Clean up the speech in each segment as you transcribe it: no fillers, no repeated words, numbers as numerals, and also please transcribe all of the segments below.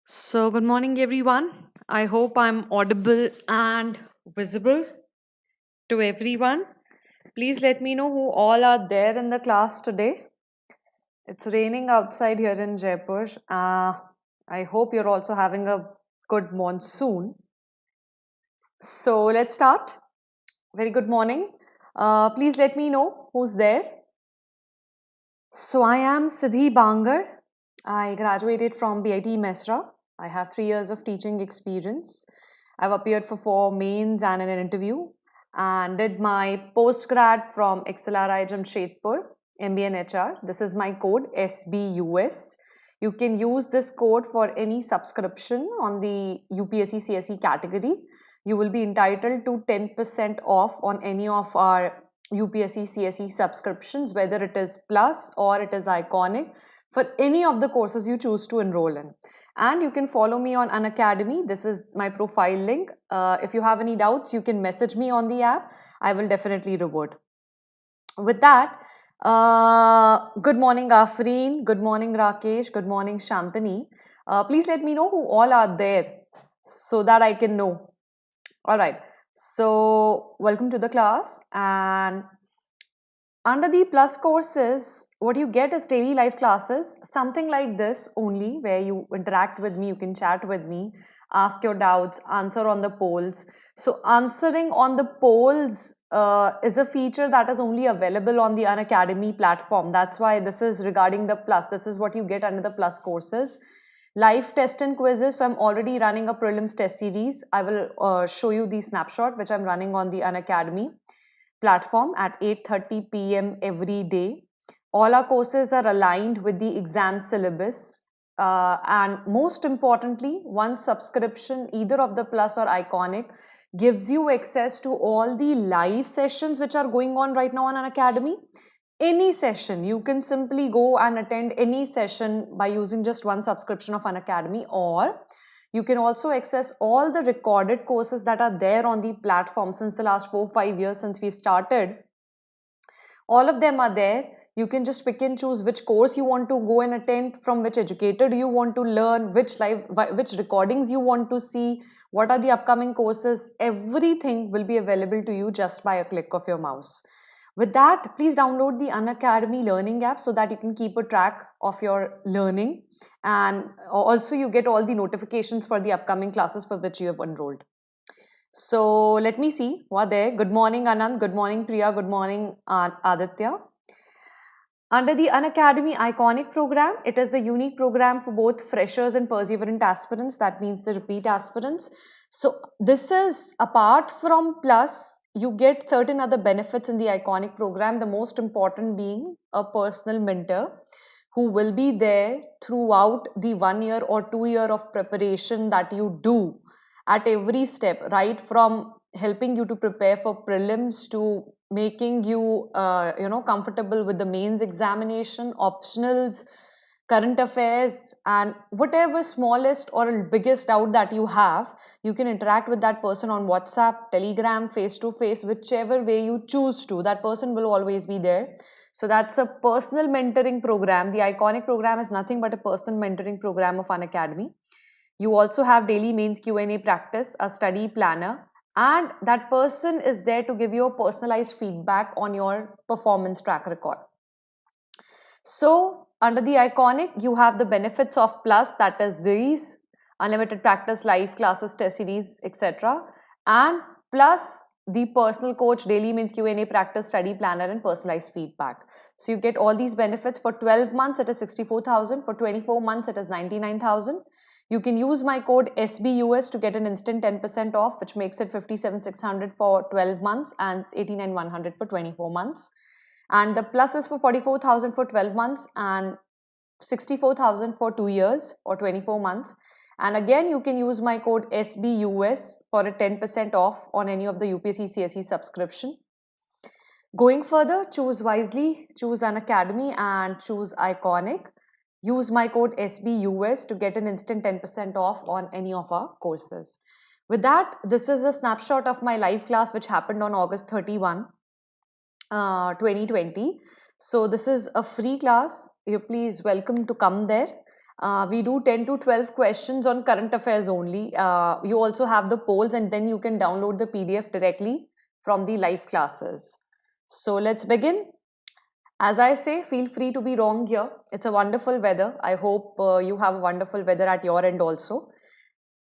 Good morning, everyone. I hope I'm audible and visible to everyone. Please let me know who all are there in the class today. It's raining outside here in Jaipur. I hope you're also having a good monsoon. So, let's start. Very good morning. Please let me know who's there. So, I am Siddhi Bangard. I graduated from BIT Mesra. I have 3 years of teaching experience. I've appeared for 4 mains and an interview and did my postgrad from XLRI Jamshedpur, MBA in HR. This is my code SBUS. You can use this code for any subscription on the UPSC CSE category. You will be entitled to 10% off on any of our UPSC CSE subscriptions, whether it is Plus or it is Iconic, for any of the courses you choose to enroll in. And you can follow me on Unacademy. This is my profile link. If you have any doubts, you can message me on the app. I will definitely revert. With that, good morning, Afreen. Good morning, Rakesh. Good morning, Shantani. Please let me know who all are there so that I can know. All right. So, welcome to the class. And under the plus courses, what you get is daily life classes, something like this only, where you interact with me, you can chat with me, ask your doubts, answer on the polls. So, answering on the polls is a feature that is only available on the Unacademy platform. That's why this is regarding the plus. This is what you get under the plus courses. Live test and quizzes. So, I'm already running a prelims test series. I will show you the snapshot which I'm running on the Unacademy platform at 8:30 p.m. every day. All our courses are aligned with the exam syllabus. And most importantly, one subscription, either of the Plus or Iconic, gives you access to all the live sessions which are going on right now on Unacademy. Any session, you can simply go and attend any session by using just one subscription of Unacademy, or you can also access all the recorded courses that are there on the platform since the last 4-5 years since we started. All of them are there. You can just pick and choose which course you want to go and attend, from which educator do you want to learn, which recordings you want to see, what are the upcoming courses. Everything will be available to you just by a click of your mouse. With that, please download the Unacademy learning app so that you can keep a track of your learning, and also you get all the notifications for the upcoming classes for which you have enrolled. So let me see who are there. Good morning, Anand. Good morning, Priya. Good morning, Aditya. Under the Unacademy Iconic program, it is a unique program for both freshers and perseverant aspirants. That means the repeat aspirants. So this is, apart from Plus, you get certain other benefits in the Iconic program, the most important being a personal mentor who will be there throughout the 1 year or 2 year of preparation that you do at every step, right from helping you to prepare for prelims to making you comfortable with the mains examination, optionals, current affairs, and whatever smallest or biggest doubt that you have, you can interact with that person on WhatsApp, Telegram, face to face, whichever way you choose to. That person will always be there. So that's a personal mentoring program. The Iconic program is nothing but a personal mentoring program of Unacademy. You also have daily mains Q&A practice, a study planner, and that person is there to give you a personalized feedback on your performance track record. So under the Iconic, you have the benefits of Plus, that is these unlimited practice, live classes, test series, etc. And plus the personal coach, daily mains Q&A practice, study planner, and personalized feedback. So you get all these benefits. For 12 months, it is 64,000. For 24 months, it is 99,000. You can use my code SBUS to get an instant 10% off, which makes it 57,600 for 12 months and 89,100 for 24 months. And the plus is for 44,000 for 12 months and 64,000 for 2 years or 24 months. And again, you can use my code SBUS for a 10% off on any of the UPSC CSE subscription. Going further, choose wisely, choose Unacademy and choose Iconic. Use my code SBUS to get an instant 10% off on any of our courses. With that, this is a snapshot of my live class which happened on August 31, 2020. So this is a free class. You're please welcome to come there. We do 10 to 12 questions on current affairs only. You also have the polls, and then you can download the PDF directly from the live classes. So let's begin. As I say, feel free to be wrong here. It's a wonderful weather. I hope you have a wonderful weather at your end also.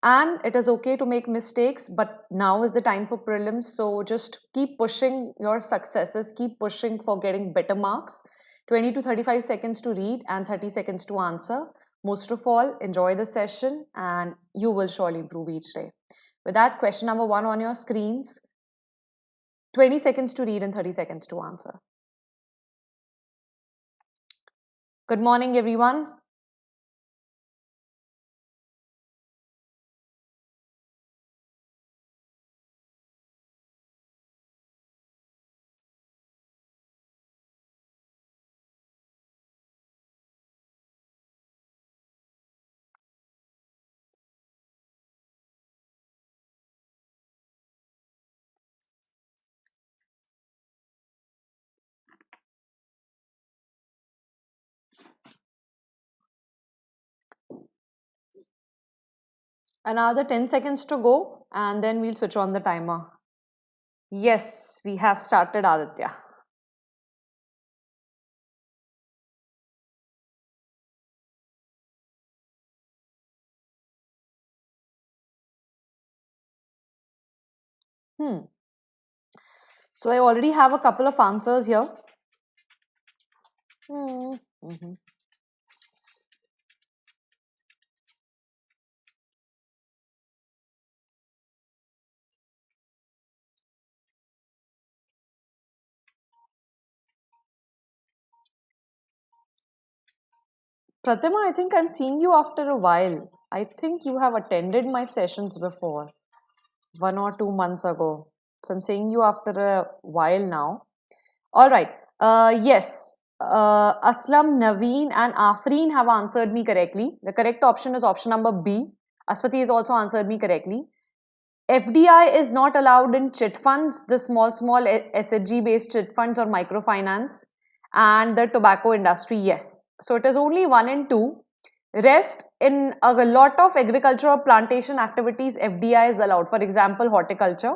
And it is okay to make mistakes, but now is the time for prelims. So just keep pushing your successes, keep pushing for getting better marks. 20 to 35 seconds to read and 30 seconds to answer. Most of all, enjoy the session and you will surely improve each day. With that, question number 1 on your screens. 20 seconds to read and 30 seconds to answer. Good morning, everyone. Another 10 seconds to go and then we'll switch on the timer. Yes, we have started, Aditya. So I already have a couple of answers here. Pratima, I think I'm seeing you after a while. I think you have attended my sessions before, 1 or 2 months ago. So I'm seeing you after a while now. All right. Yes. Aslam, Naveen, and Afreen have answered me correctly. The correct option is option number B. Aswati has also answered me correctly. FDI is not allowed in chit funds, the small SHG based chit funds or microfinance, and the tobacco industry, yes. So it is only 1 and 2. Rest, in a lot of agriculture or plantation activities, FDI is allowed. For example, horticulture.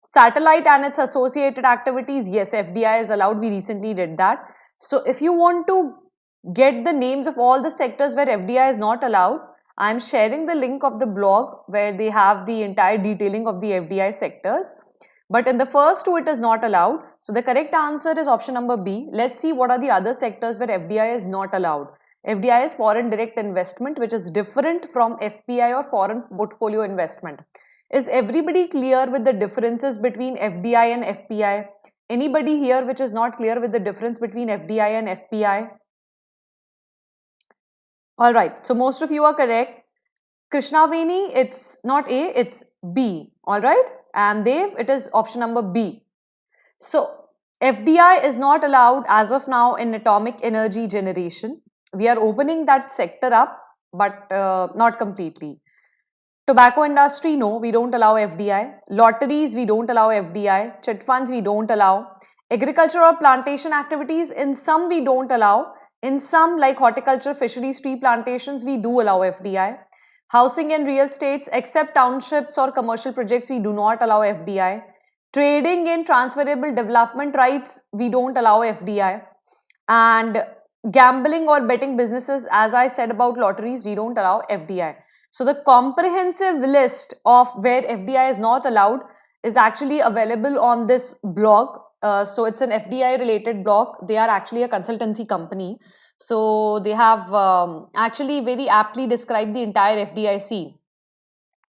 Satellite and its associated activities, yes, FDI is allowed. We recently did that. So if you want to get the names of all the sectors where FDI is not allowed, I'm sharing the link of the blog where they have the entire detailing of the FDI sectors. But in the first two, it is not allowed. So the correct answer is option number B. Let's see what are the other sectors where FDI is not allowed. FDI is foreign direct investment, which is different from FPI or foreign portfolio investment. Is everybody clear with the differences between FDI and FPI? Anybody here which is not clear with the difference between FDI and FPI? All right, so most of you are correct. Krishnaveni, it's not A, it's B. All right, and Dev, it is option number B. So FDI is not allowed as of now in atomic energy generation. We are opening that sector up, but not completely. Tobacco industry, no, we don't allow FDI. Lotteries, we don't allow FDI. Chit funds, we don't allow. Agriculture or plantation activities, in some we don't allow. In some, like horticulture, fisheries, tree plantations, we do allow FDI. Housing and real estates, except townships or commercial projects, we do not allow FDI. Trading in transferable development rights, we don't allow FDI. And gambling or betting businesses, as I said about lotteries, we don't allow FDI. So the comprehensive list of where FDI is not allowed is actually available on this blog. So it's an FDI related blog. They are actually a consultancy company. So they have actually very aptly described the entire FDI scene.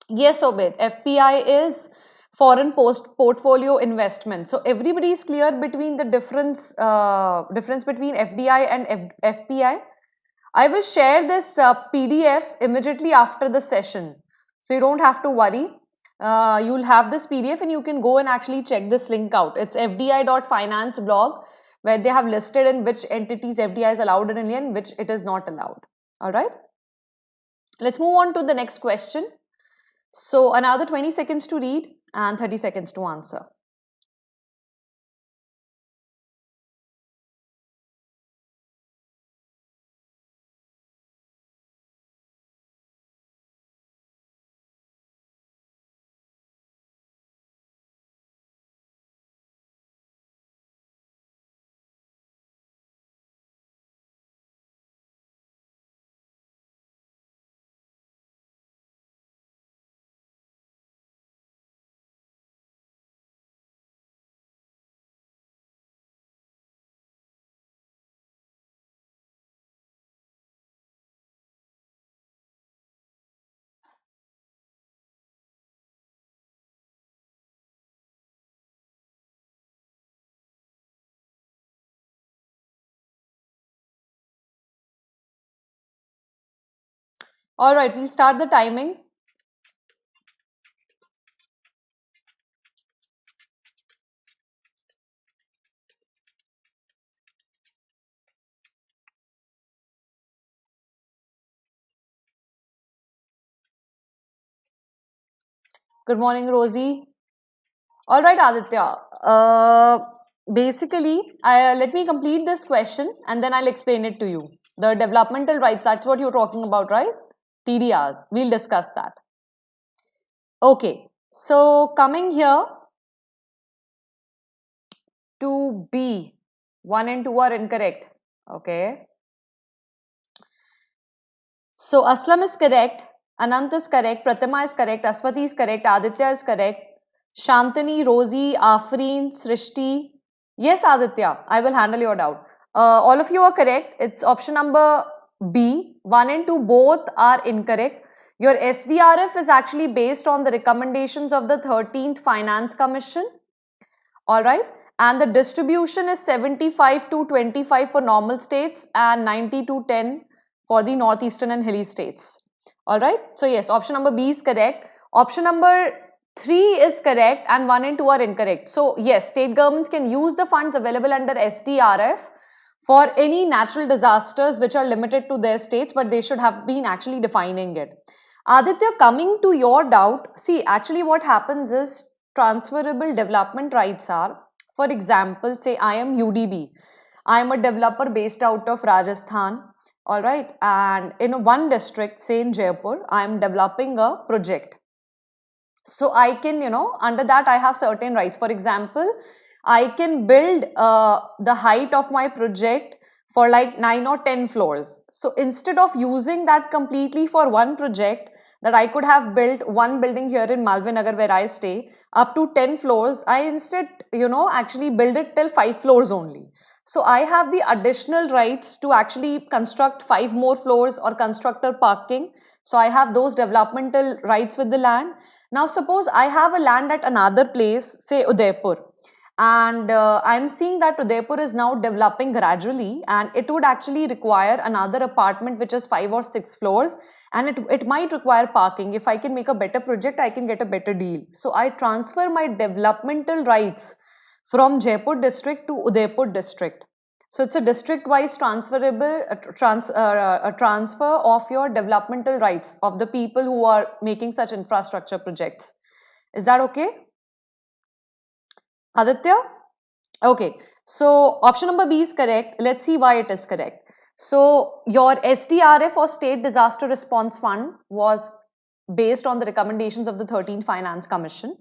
Yes, Obed, FPI is foreign portfolio investment. So everybody is clear between the difference between FDI and FPI. I will share this PDF immediately after the session. So you don't have to worry. You'll have this PDF and you can go and actually check this link out. It's fdi.finance blog where they have listed in which entities FDI is allowed in India and which it is not allowed. All right. Let's move on to the next question. So another 20 seconds to read and 30 seconds to answer. All right, we'll start the timing. Good morning, Rosie. All right, Aditya. Basically, let me complete this question and then I'll explain it to you. The developmental rights, that's what you're talking about, right? TDRs. We'll discuss that. Okay, so coming here to B, 1 and 2 are incorrect. Okay. So Aslam is correct, Anant is correct, Pratima is correct, Aswati is correct, Aditya is correct, Shantani, Rosie, Afreen, Srishti. Yes, Aditya, I will handle your doubt. All of you are correct. It's option number B. 1 and 2 both are incorrect. Your SDRF is actually based on the recommendations of the 13th Finance Commission. All right. And the distribution is 75 to 25 for normal states and 90 to 10 for the northeastern and hilly states. All right. So yes, option number B is correct. Option number 3 is correct and 1 and 2 are incorrect. So yes, state governments can use the funds available under SDRF for any natural disasters which are limited to their states, but they should have been actually defining it. Aditya, coming to your doubt, see, actually what happens is transferable development rights are, for example, say I am UDB. I am a developer based out of Rajasthan, all right, and in one district, say in Jaipur, I am developing a project. So I can, under that I have certain rights. For example, I can build the height of my project for like 9 or 10 floors. So instead of using that completely for one project, that I could have built one building here in Malvinagar where I stay up to 10 floors, I instead, actually build it till 5 floors only. So I have the additional rights to actually construct 5 more floors or construct a parking. So I have those developmental rights with the land. Now suppose I have a land at another place, say Udaipur, and I'm seeing that Udaipur is now developing gradually and it would actually require another apartment which is 5 or 6 floors, and it might require parking. If I can make a better project, I can get a better deal. So I transfer my developmental rights from Jaipur district to Udaipur district. So it's a district-wise transferable transfer of your developmental rights of the people who are making such infrastructure projects. Is that okay, Aditya? Okay. So option number B is correct. Let's see why it is correct. So your SDRF or State Disaster Response Fund was based on the recommendations of the 13th Finance Commission.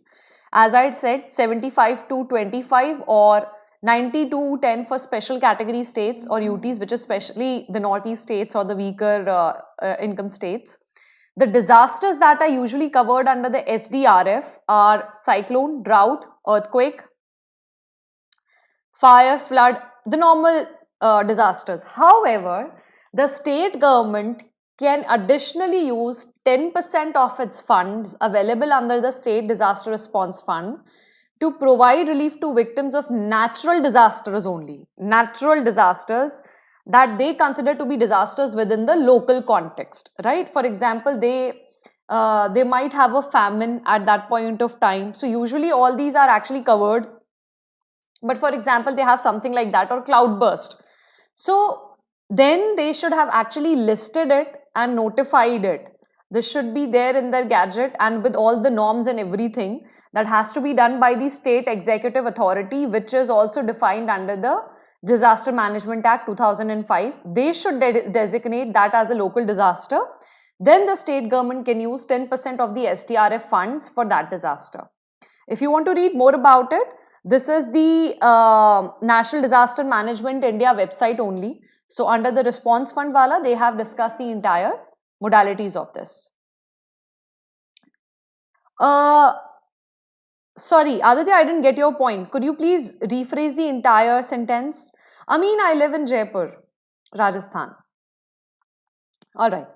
As I said, 75 to 25 or 90 to 10 for special category states or UTs, which is especially the northeast states or the weaker income states. The disasters that are usually covered under the SDRF are cyclone, drought, earthquake, fire, flood, the normal disasters. However, the state government can additionally use 10% of its funds available under the State Disaster Response Fund to provide relief to victims of natural disasters only. Natural disasters that they consider to be disasters within the local context, right? For example, they might have a famine at that point of time. So usually all these are actually covered, but for example they have something like that, or cloudburst, so then they should have actually listed it and notified it. This should be there in their gadget and with all the norms and everything that has to be done by the state executive authority, which is also defined under the Disaster Management Act 2005. They should designate that as a local disaster. Then the state government can use 10% of the SDRF funds for that disaster. If you want to read more about it, this is the National Disaster Management India website only. So under the response fund wala, they have discussed the entire modalities of this. Sorry, Aditya, I didn't get your point. Could you please rephrase the entire sentence? Amin, I live in Jaipur, Rajasthan. All right.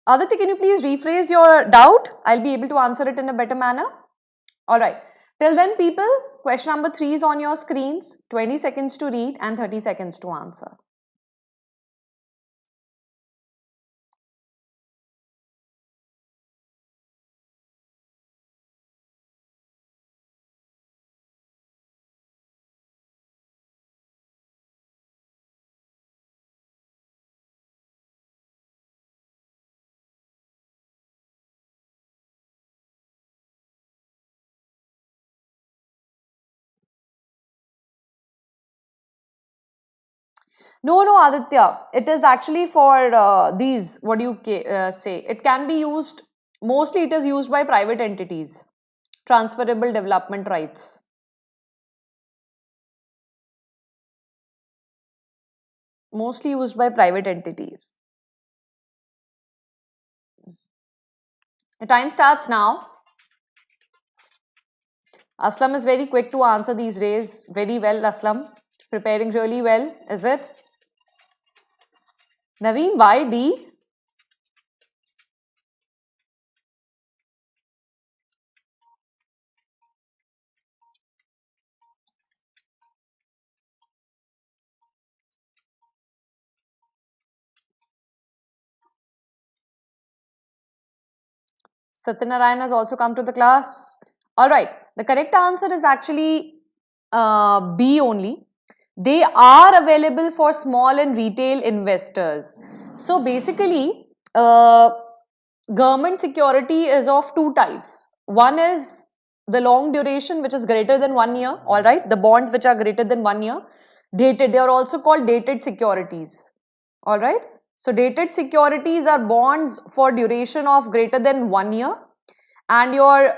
Aditya, can you please rephrase your doubt? I'll be able to answer it in a better manner. All right. Till then, people, question number 3 is on your screens. 20 seconds to read and 30 seconds to answer. No, no, Aditya. It is actually for these, what do you say? It can be used, mostly it is used by private entities. Transferable development rights. Mostly used by private entities. The time starts now. Aslam is very quick to answer these days. Very well, Aslam. Preparing really well, is it? Naveen, why D? Satyanarayan has also come to the class. All right, the correct answer is actually B only. They are available for small and retail investors. So basically, government security is of two types. One is the long duration, which is greater than 1 year. All right, the bonds which are greater than 1 year, dated. They are also called dated securities. All right. So dated securities are bonds for duration of greater than 1 year, and your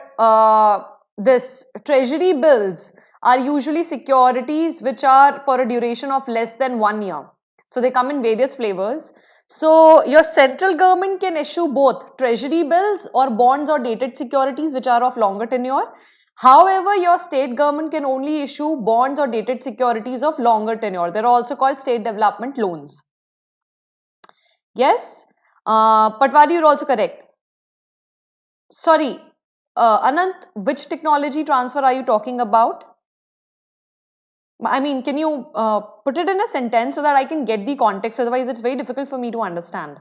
this treasury bills are usually securities which are for a duration of less than 1 year. So they come in various flavors. So your central government can issue both treasury bills or bonds or dated securities which are of longer tenure. However, your state government can only issue bonds or dated securities of longer tenure. They are also called state development loans. Yes, Patwari, you're also correct. Sorry, Anant, which technology transfer are you talking about? I mean, can you put it in a sentence so that I can get the context? Otherwise, it's very difficult for me to understand.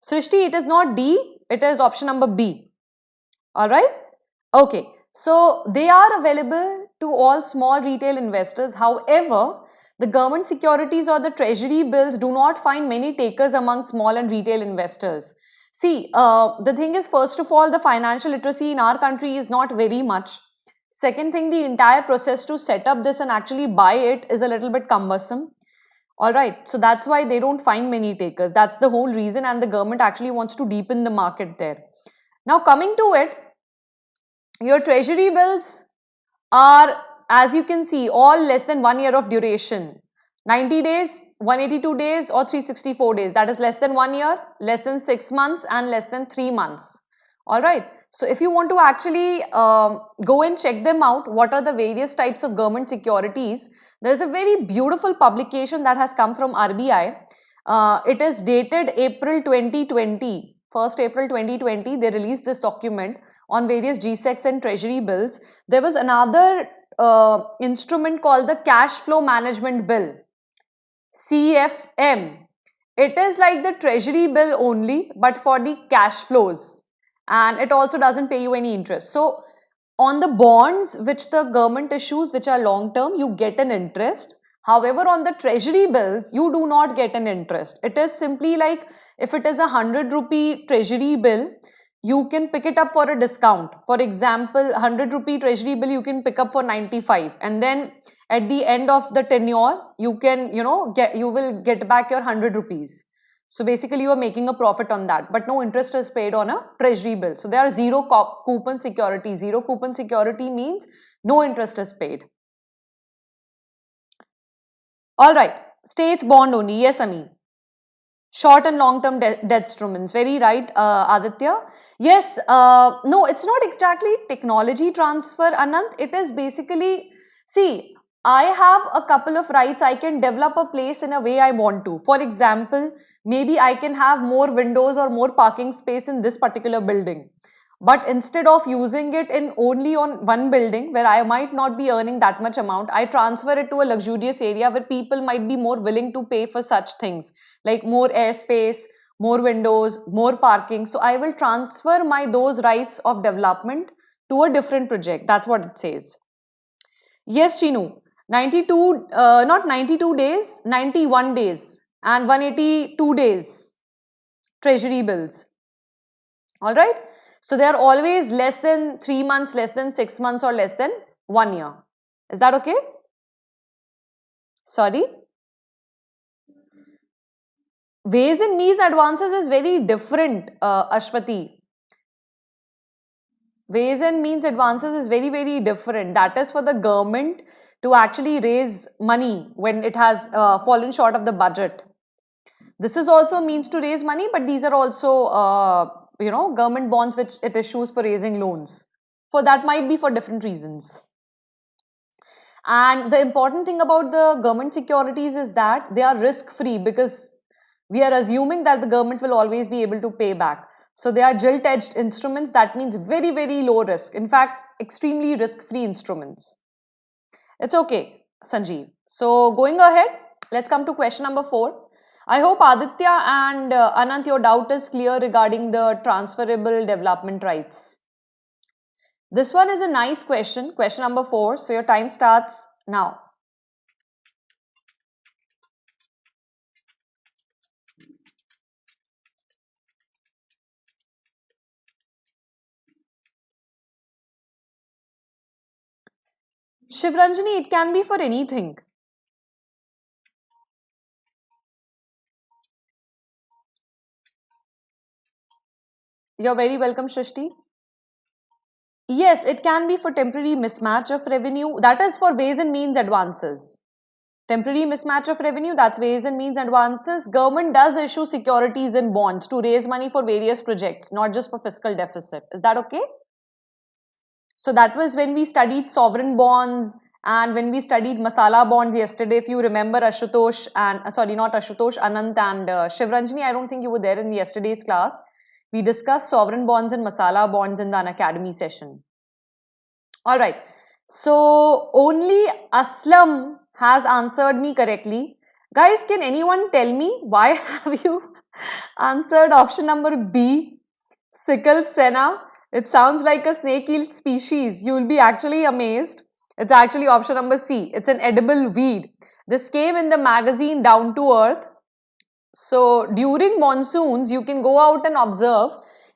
Srishti, it is not D, it is option number B. All right? Okay. So they are available to all small retail investors. However, the government securities or the treasury bills do not find many takers among small and retail investors. See, the thing is, first of all, the financial literacy in our country is not very much. Second thing, the entire process to set up this and actually buy it is a little bit cumbersome. All right, so that's why they don't find many takers. That's the whole reason, and the government actually wants to deepen the market there. Now, coming to it, your treasury bills are, as you can see, all less than 1 year of duration. 90 days, 182 days, or 364 days. That is less than 1 year, less than 6 months, and less than 3 months. All right. So, if you want to actually go and check them out, what are the various types of government securities? There is a very beautiful publication that has come from RBI. It is dated April 2020. 1st April 2020, they released this document on various GSECs and treasury bills. There was another instrument called the Cash Flow Management Bill, CFM. It is like the treasury bill only, but for the cash flows, and it also doesn't pay you any interest. So, on the bonds which the government issues, which are long term, you get an interest. However, on the treasury bills, you do not get an interest. It is simply like if it is a 100 rupee treasury bill, you can pick it up for a discount. For example, 100 rupee treasury bill you can pick up for 95, and then at the end of the tenure, you can, you will get back your 100 rupees. So basically, you are making a profit on that, but no interest is paid on a treasury bill. So they are zero coupon security. Zero coupon security means no interest is paid. All right, states bond only. Yes, I mean. Short and long term debt instruments. Very right, Aditya. Yes, no, it's not exactly technology transfer, Anant. It is basically, see, I have a couple of rights. I can develop a place in a way I want to. For example, maybe I can have more windows or more parking space in this particular building. But instead of using it in only on one building where I might not be earning that much amount, I transfer it to a luxurious area where people might be more willing to pay for such things like more airspace, more windows, more parking. So I will transfer my those rights of development to a different project. That's what it says. Yes, Shinu. 92, not 92 days, 91 days and 182 days treasury bills. All right. So they are always less than 3 months, less than 6 months, or less than 1 year. Is that okay? Sorry. Ways and means advances is very different, Ashwati. Ways and means advances is very, very different. That is for the government to actually raise money when it has fallen short of the budget. This is also means to raise money, but these are also, government bonds which it issues for raising loans. For that might be for different reasons. And the important thing about the government securities is that they are risk free, because we are assuming that the government will always be able to pay back. So they are gilt edged instruments. That means very, very low risk. In fact, extremely risk free instruments. It's okay, Sanjeev. So going ahead, let's come to question number 4. I hope Aditya and Anant, your doubt is clear regarding the transferable development rights. This one is a nice question, question number 4. So your time starts now. Shivranjani, it can be for anything. You're very welcome, Shrishti. Yes, it can be for temporary mismatch of revenue. That is for ways and means advances. Temporary mismatch of revenue, that's ways and means advances. Government does issue securities and bonds to raise money for various projects, not just for fiscal deficit. Is that okay? So that was when we studied sovereign bonds and when we studied masala bonds yesterday. If you remember Ashutosh and, sorry, not Ashutosh, Anant and Shivranjani, I don't think you were there in yesterday's class. We discussed sovereign bonds and masala bonds in the Unacademy session. All right. So only Aslam has answered me correctly. Guys, can anyone tell me why have you answered option number B, Sickle, senna? It sounds like a snake-eating species. You will be actually amazed. It's actually option number C. It's an edible weed. This came in the magazine Down to Earth. So during monsoons, you can go out and observe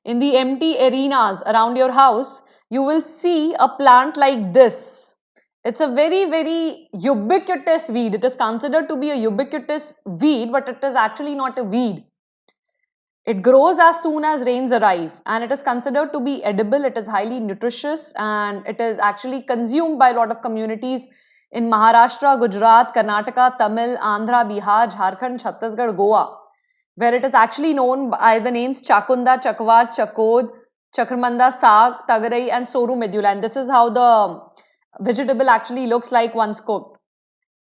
in the empty arenas around your house. You will see a plant like this. It's a very, very ubiquitous weed. It is considered to be a ubiquitous weed, but it is actually not a weed. It grows as soon as rains arrive and it is considered to be edible. It is highly nutritious and it is actually consumed by a lot of communities in Maharashtra, Gujarat, Karnataka, Tamil, Andhra, Bihar, Jharkhand, Chhattisgarh, Goa, where it is actually known by the names Chakunda, Chakwa, Chakod, Chakramanda, Saag, Tagarai and Soru medula. And this is how the vegetable actually looks like once cooked.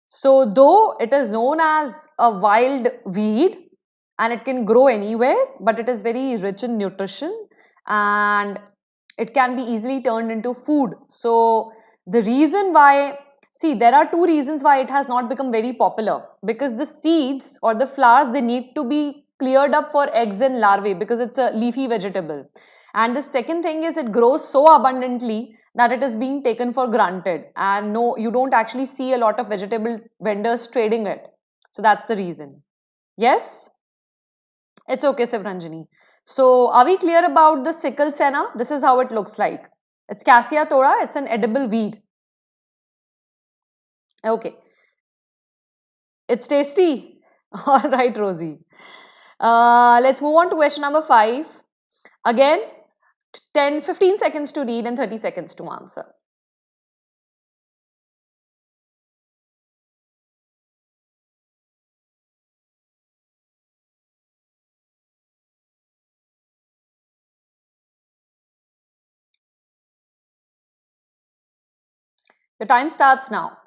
So though it is known as a wild weed, and it can grow anywhere, but it is very rich in nutrition and it can be easily turned into food. So the reason why, see, there are two reasons why it has not become very popular, because the seeds or the flowers, they need to be cleared up for eggs and larvae because it's a leafy vegetable. And the second thing is it grows so abundantly that it is being taken for granted, and no, you don't actually see a lot of vegetable vendors trading it. So that's the reason. Yes. It's okay, Sivranjani. So, are we clear about the sickle senna? This is how it looks like. It's Cassia thora. It's an edible weed. Okay. It's tasty. All right, Rosie. Let's move on to question number 5. Again, 15 seconds to read and 30 seconds to answer. The time starts now.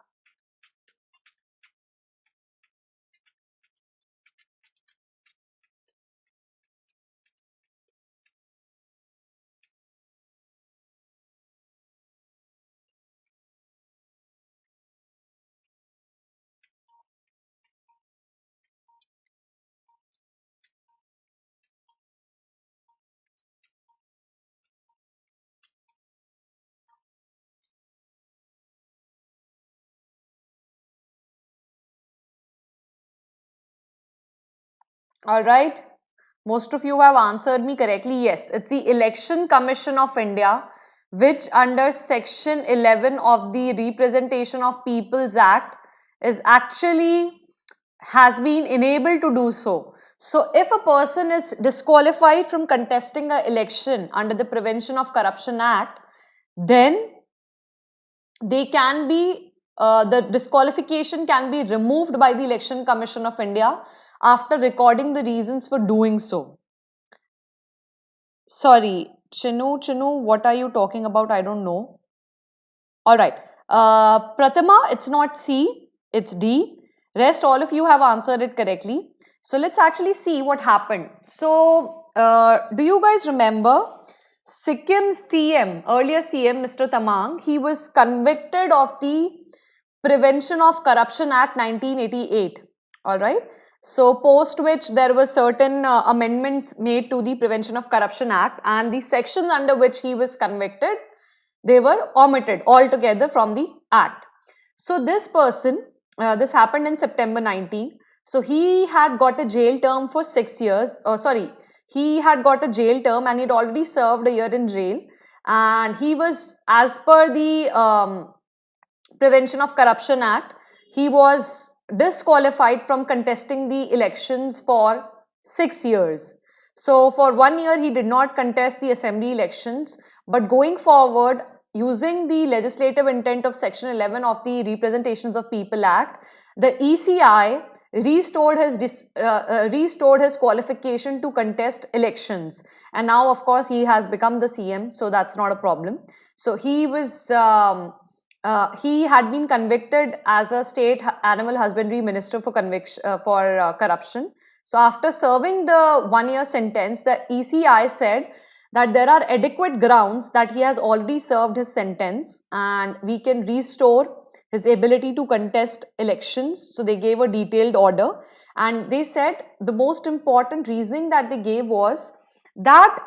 All right. Most of you have answered me correctly. Yes, it's the Election Commission of India, which under section 11 of the Representation of Peoples Act is actually has been enabled to do so. So if a person is disqualified from contesting an election under the Prevention of Corruption Act, then they can be the disqualification can be removed by the Election Commission of India after recording the reasons for doing so. Sorry, Chinu, what are you talking about? I don't know. All right. Prathama, it's not C, it's D. Rest, all of you have answered it correctly. So let's actually see what happened. So, do you guys remember Sikkim's CM, earlier CM, Mr. Tamang, he was convicted of the Prevention of Corruption Act 1988. All right. So, post which there were certain amendments made to the Prevention of Corruption Act, and the sections under which he was convicted, they were omitted altogether from the act. So this person, this happened in September 19. So he had got a jail term for 6 years. Oh, sorry, he had got a jail term and he'd already served a year in jail. And he was, as per the Prevention of Corruption Act, he was disqualified from contesting the elections for 6 years. So for 1 year, he did not contest the assembly elections. But going forward, using the legislative intent of Section 11 of the Representations of People Act, the ECI restored his qualification to contest elections. And now, of course, he has become the CM, so that's not a problem. So he was he had been convicted as a state animal husbandry minister for corruption. So after serving the 1 year sentence, the ECI said that there are adequate grounds that he has already served his sentence and we can restore his ability to contest elections. So they gave a detailed order, and they said the most important reasoning that they gave was that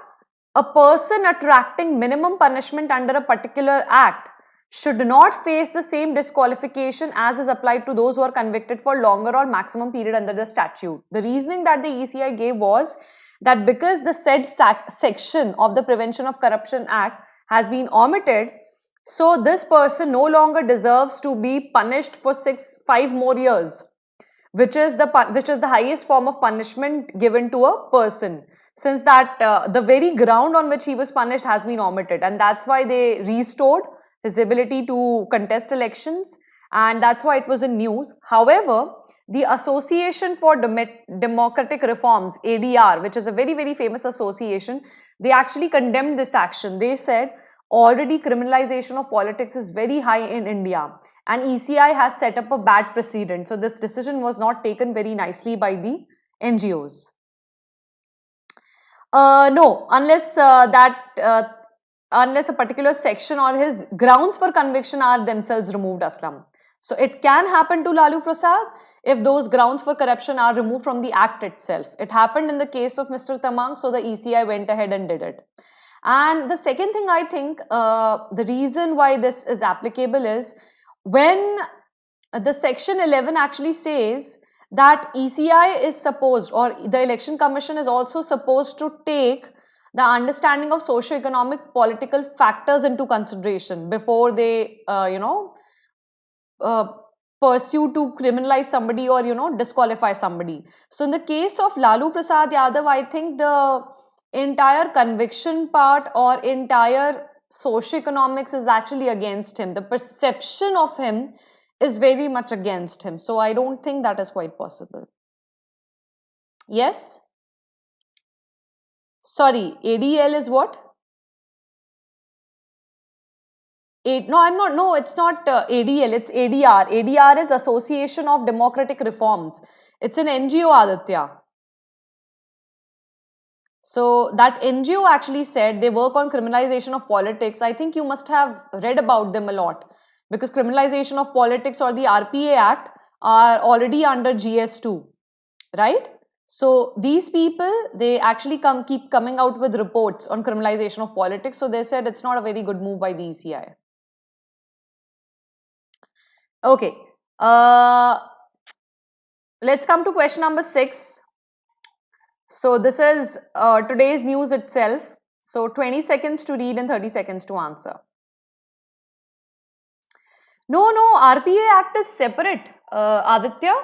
a person attracting minimum punishment under a particular act should not face the same disqualification as is applied to those who are convicted for longer or maximum period under the statute. The reasoning that the ECI gave was that because the said section of the Prevention of Corruption Act has been omitted, so this person no longer deserves to be punished for 5 more years, which is the highest form of punishment given to a person, since that the very ground on which he was punished has been omitted, and that's why they restored his ability to contest elections, and that's why it was in news. However, the Association for Democratic Reforms, ADR, which is a very famous association, they actually condemned this action. They said already criminalization of politics is very high in India, and ECI has set up a bad precedent. So this decision was not taken very nicely by the NGOs. No, unless a particular section or his grounds for conviction are themselves removed, Aslam. So it can happen to Lalu Prasad if those grounds for corruption are removed from the act itself. It happened in the case of Mr. Tamang, so the ECI went ahead and did it. And the second thing, I think the reason why this is applicable is when the section 11 actually says that ECI is supposed, or the Election Commission is also supposed to take the understanding of socio-economic political factors into consideration before they pursue to criminalize somebody or disqualify somebody. So in the case of Lalu Prasad Yadav, I think the entire conviction part or entire socioeconomics is actually against him. The perception of him is very much against him. So I don't think that is quite possible. Yes? Sorry, ADL is what? No, I'm not. No, it's not ADL. It's ADR. ADR is Association of Democratic Reforms. It's an NGO, Aditya. So that NGO actually said they work on criminalization of politics. I think you must have read about them a lot, because criminalization of politics or the RPA Act are already under GS2, right? So these people, they actually keep coming out with reports on criminalization of politics. So they said it's not a very good move by the ECI. Okay. Let's come to question number 6. So this is today's news itself. So 20 seconds to read and 30 seconds to answer. No, RPA Act is separate, Aditya.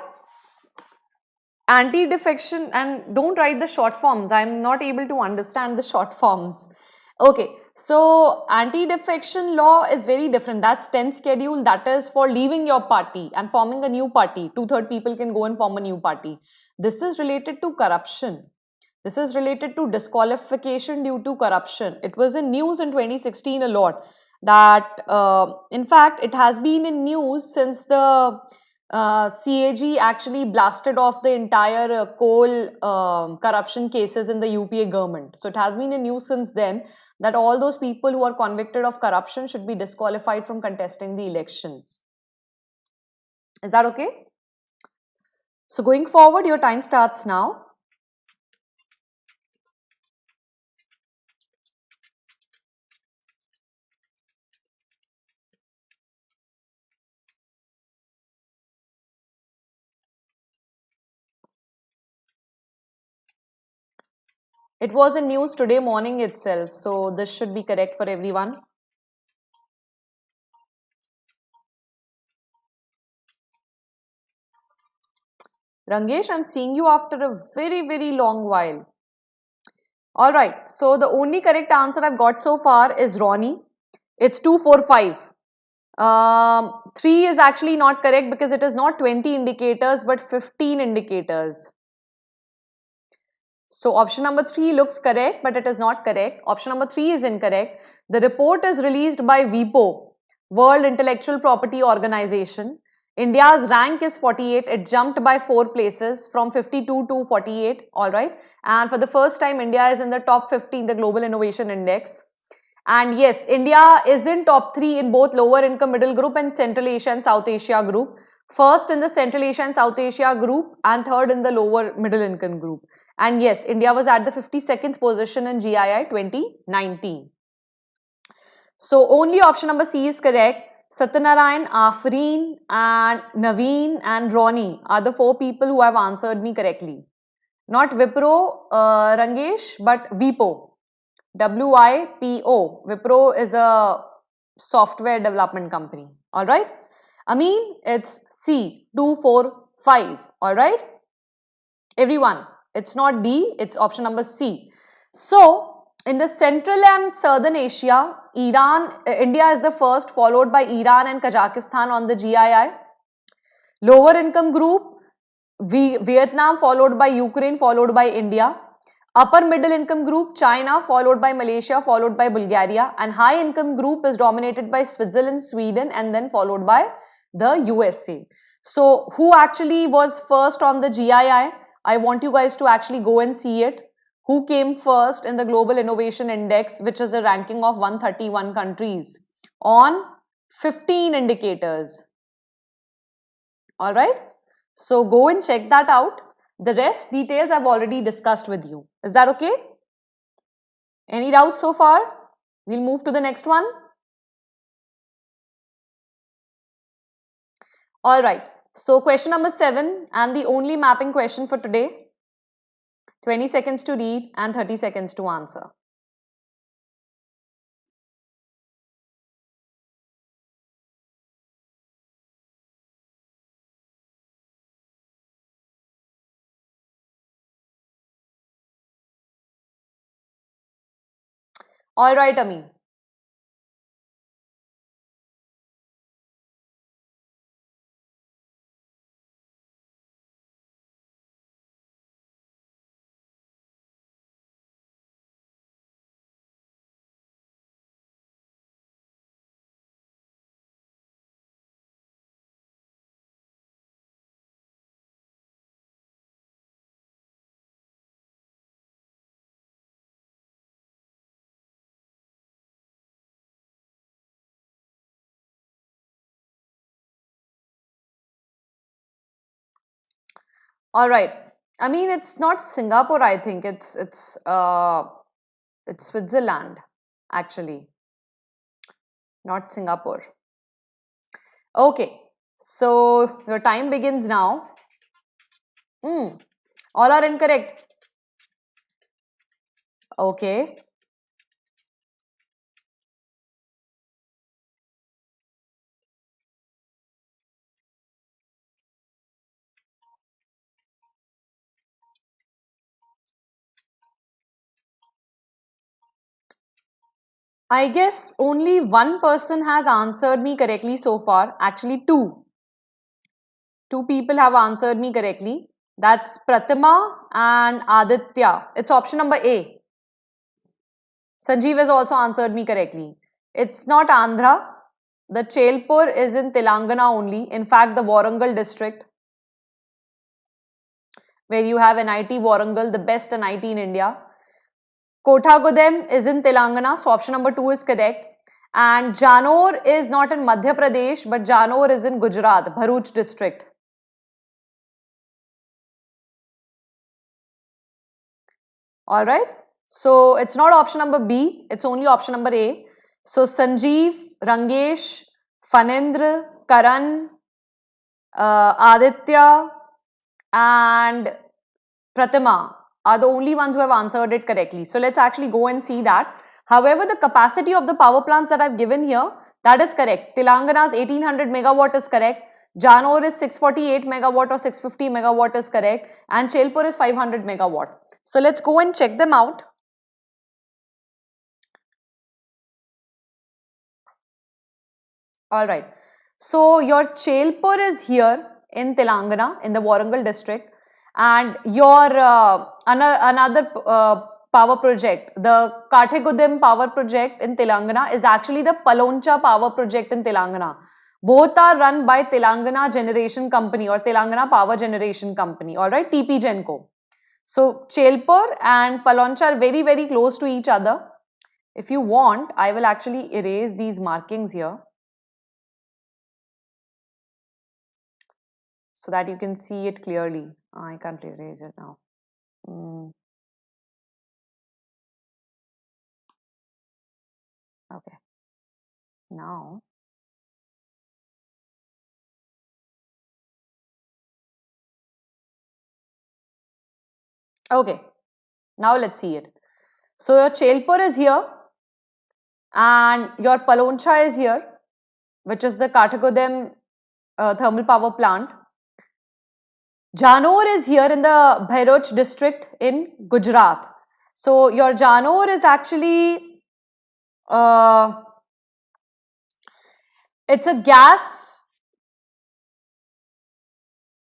Anti-defection, and don't write the short forms. I'm not able to understand the short forms. Okay, so anti-defection law is very different. That's 10th schedule. That is for leaving your party and forming a new party. 2/3 people can go and form a new party. This is related to corruption. This is related to disqualification due to corruption. It was in news in 2016 a lot. That, in fact, it has been in news since the CAG actually blasted off the entire coal corruption cases in the UPA government. So it has been in news since then that all those people who are convicted of corruption should be disqualified from contesting the elections. Is that okay? So going forward, your time starts now. It was in news today morning itself, so this should be correct for everyone. Rangesh, I'm seeing you after a very, very long while. Alright, so the only correct answer I've got so far is Ronnie. It's 2, 4, 5. 3 is actually not correct because it is not 20 indicators but 15 indicators. So option number 3 looks correct, but it is not correct. Option number 3 is incorrect. The report is released by WIPO, World Intellectual Property Organization. India's rank is 48. It jumped by 4 places from 52 to 48. All right. And for the first time, India is in the top 50 in the Global Innovation Index. And yes, India is in top 3 in both lower income middle group and Central Asia and South Asia group. First in the Central Asia and South Asia group and third in the lower middle income group. And yes, India was at the 52nd position in GII 2019. So only option number C is correct. Satyanarayan, Afreen and Naveen and Ronnie are the 4 people who have answered me correctly. Not Wipro, Rangesh, but WIPO. WIPO. Wipro is a software development company. All right. Amin, it's C, 2, 4, 5. All right. Everyone, it's not D, it's option number C. So, in the Central and Southern Asia, India is the first, followed by Iran and Kazakhstan on the GII. Lower income group, Vietnam, followed by Ukraine, followed by India. Upper middle income group, China, followed by Malaysia, followed by Bulgaria. And high income group is dominated by Switzerland, Sweden, and then followed by the USA. So, who actually was first on the GII? I want you guys to actually go and see it. Who came first in the Global Innovation Index, which is a ranking of 131 countries on 15 indicators. Alright, so go and check that out. The rest details I've already discussed with you. Is that okay? Any doubts so far? We'll move to the next one. Alright, so question number 7 and the only mapping question for today. 20 seconds to read and 30 seconds to answer. Alright, Ami. Alright. I mean, it's not Singapore, I think. It's Switzerland, actually. Not Singapore. Okay. So your time begins now. All are incorrect. Okay. I guess only one person has answered me correctly so far. Actually, two. Two people have answered me correctly. That's Pratima and Aditya. It's option number A. Sanjeev has also answered me correctly. It's not Andhra. The Chelpur is in Telangana only. In fact, the Warangal district, where you have NIT Warangal, the best NIT in India. Kothagudem is in Telangana, so option number 2 is correct. And Janor is not in Madhya Pradesh, but Janor is in Gujarat, Bharuch district. Alright, so it's not option number B, it's only option number A. So Sanjeev, Rangesh, Fanendra, Karan, Aditya and Pratima are the only ones who have answered it correctly. So let's actually go and see that. However, the capacity of the power plants that I've given here, that is correct. Telangana's 1800 megawatt is correct. Janor is 648 megawatt or 650 megawatt is correct. And Chelpur is 500 megawatt. So let's go and check them out. Alright. So your Chelpur is here in Telangana in the Warangal district. And your another power project, the Kathegudem power project in Telangana is actually the Paloncha power project in Telangana. Both are run by Telangana Generation Company or Telangana Power Generation Company, alright, TP Genco. So Chelpur and Paloncha are very, very close to each other. If you want, I will actually erase these markings here, so that you can see it clearly. I can't erase it now. Okay. Now, okay. Now let's see it. So your Chelpur is here and your Paloncha is here, which is the Kathegudem thermal power plant. Janor is here in the Bharuch district in Gujarat. So your Janor is actually it's a gas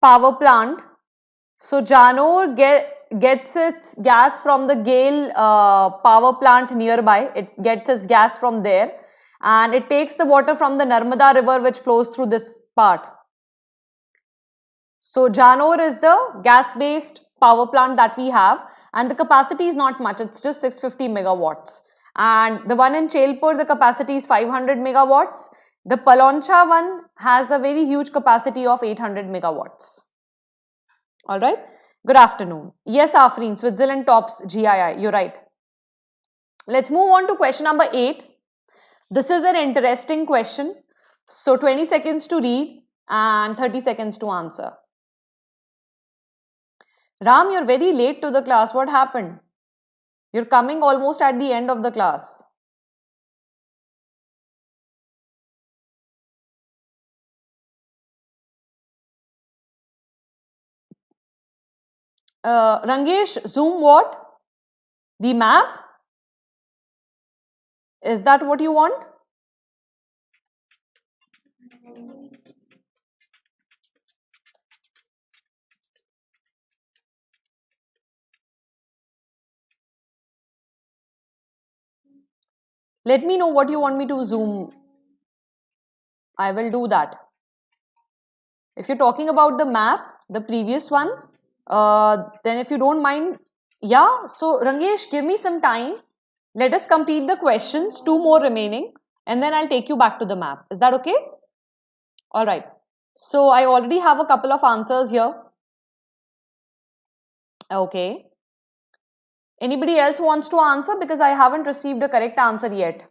power plant. So Janor gets its gas from the Gale power plant nearby. It gets its gas from there and it takes the water from the Narmada river which flows through this part. So Janor is the gas-based power plant that we have and the capacity is not much, it's just 650 megawatts. And the one in Chelpur, the capacity is 500 megawatts. The Paloncha one has a very huge capacity of 800 megawatts. Alright, good afternoon. Yes, Afreen, Switzerland tops GII, you're right. Let's move on to question number 8. This is an interesting question. So 20 seconds to read and 30 seconds to answer. Ram, you're very late to the class. What happened? You're coming almost at the end of the class. Rangesh, zoom what? The map? Is that what you want? Let me know what you want me to zoom. I will do that. If you're talking about the map, the previous one, then if you don't mind, yeah. So Rangesh, give me some time. Let us complete the questions, 2 more remaining, and then I'll take you back to the map. Is that okay? All right. So I already have a couple of answers here. Okay. Anybody else wants to answer because I haven't received a correct answer yet?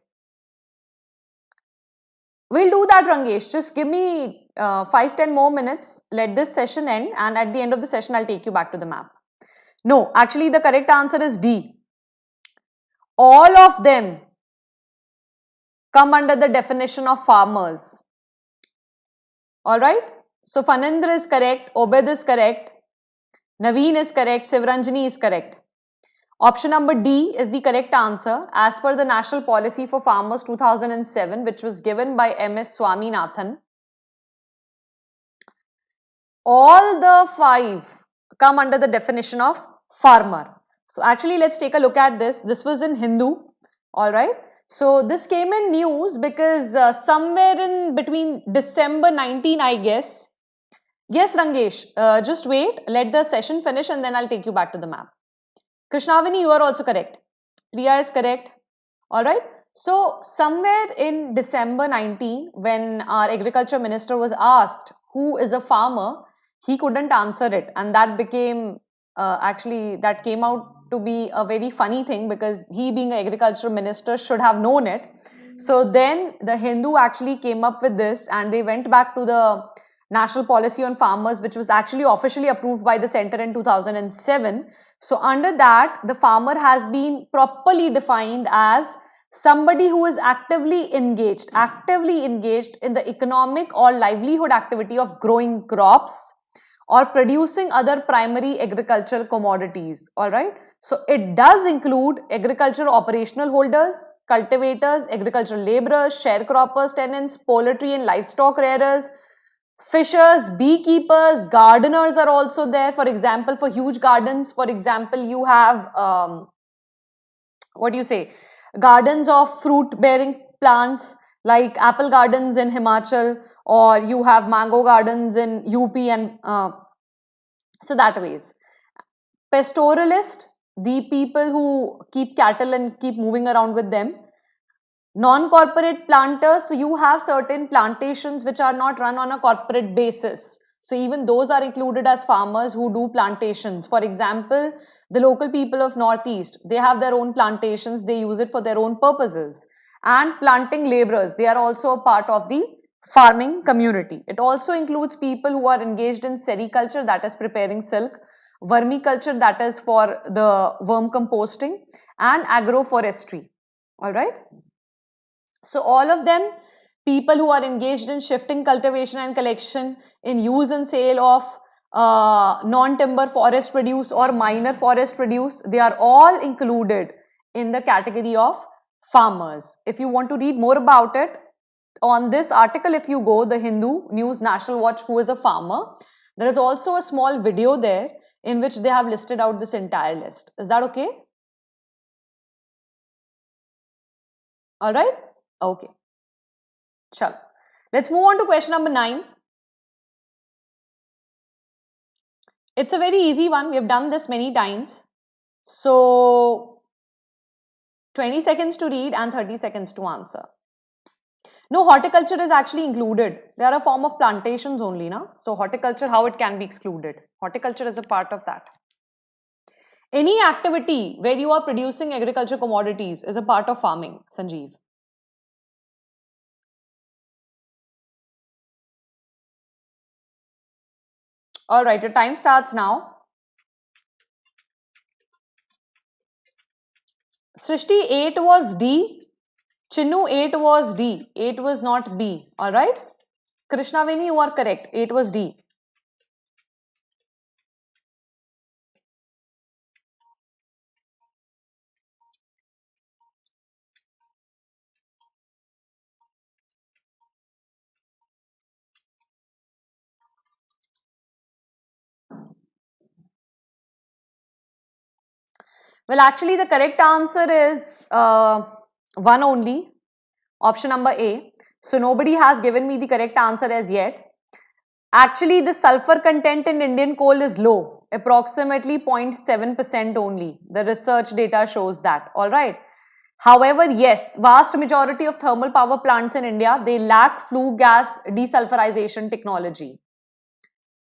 We'll do that, Rangesh. Just give me 5-10 more minutes. Let this session end and at the end of the session, I'll take you back to the map. No, actually the correct answer is D. All of them come under the definition of farmers. Alright. So Fanendra is correct, Obed is correct, Naveen is correct, Sivranjani is correct. Option number D is the correct answer. As per the National Policy for Farmers 2007, which was given by MS Swaminathan, all the 5 come under the definition of farmer. So actually, let's take a look at this. This was in Hindu, all right. So this came in news because somewhere in between December 19, I guess. Yes, Rangesh, just wait, let the session finish and then I'll take you back to the map. Krishnavini, you are also correct. Priya is correct. All right. So somewhere in December 19, when our agriculture minister was asked who is a farmer, he couldn't answer it, and that became that came out to be a very funny thing, because he, being an agriculture minister, should have known it. So then the Hindu actually came up with this, and they went back to the National Policy on Farmers, which was actually officially approved by the center in 2007. So under that, the farmer has been properly defined as somebody who is actively engaged in the economic or livelihood activity of growing crops or producing other primary agricultural commodities. All right. So it does include agricultural operational holders, cultivators, agricultural laborers, sharecroppers, tenants, poultry and livestock rearers, fishers, beekeepers, gardeners are also there. For example, for huge gardens, for example, you have gardens of fruit bearing plants like apple gardens in Himachal, or you have mango gardens in UP, and so that ways. Pastoralist, the people who keep cattle and keep moving around with them. Non-corporate planters, so you have certain plantations which are not run on a corporate basis. So even those are included as farmers who do plantations. For example, the local people of Northeast, they have their own plantations, they use it for their own purposes. And planting laborers, they are also a part of the farming community. It also includes people who are engaged in sericulture, that is preparing silk, vermiculture, that is for the worm composting, and agroforestry. All right. So all of them, people who are engaged in shifting, cultivation and collection, in use and sale of non-timber forest produce or minor forest produce, they are all included in the category of farmers. If you want to read more about it, on this article, if you go, the Hindu News National Watch, who is a farmer, there is also a small video there in which they have listed out this entire list. Is that okay? All right. Okay. Chalo. Let's move on to question number 9. It's a very easy one. We have done this many times. So 20 seconds to read and 30 seconds to answer. No, horticulture is actually included. They are a form of plantations only, na? So horticulture, how it can be excluded? Horticulture is a part of that. Any activity where you are producing agriculture commodities is a part of farming, Sanjeev. All right, your time starts now. Srishti, 8 was D. Chinnu, 8 was D. 8 was not B. All right. Krishnaveni, you are correct. 8 was D. Well, actually, the correct answer is 1 only. Option number A. So nobody has given me the correct answer as yet. Actually, the sulfur content in Indian coal is low, approximately 0.7% only. The research data shows that. All right. However, yes, vast majority of thermal power plants in India, they lack flue gas desulfurization technology.